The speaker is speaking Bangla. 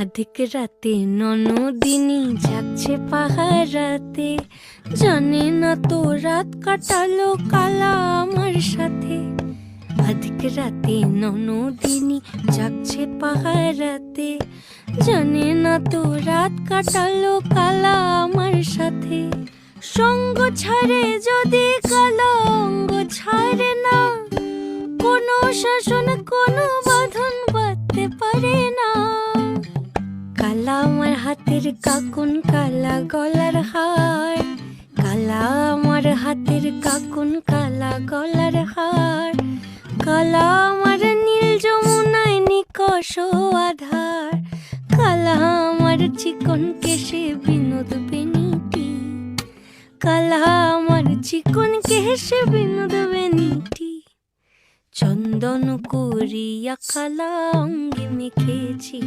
আধিক রাতে ননদিনী যাচ্ছে পাহারাতে, জানে না তো রাত কাটালো কালা আমার সাথে। আধিক রাতে ননদিনী যাচ্ছে পাহারাতে, জানে না তো রাত কাটালো কালা আমার সাথে। সঙ্গ ছাড়ে যদি কালা অঙ্গ ছাড়ে না, কোনো শাসন কোনো বাঁধন বাঁধতে পারে না। কালা আমার হাতের কাকুন কালা গলার হার, কালা আমার হাতের কাকুন কালা গলার হার, কালা আমার নীল যমুনায় নিকষ আধার, কালা আমার চিকন কেশে বিনোদ বেনিটি, কালা আমার চিকন কেশে বিনোদ বেনিটি। চন্দন করিয়া কালা অঙ্গে মেখেছি।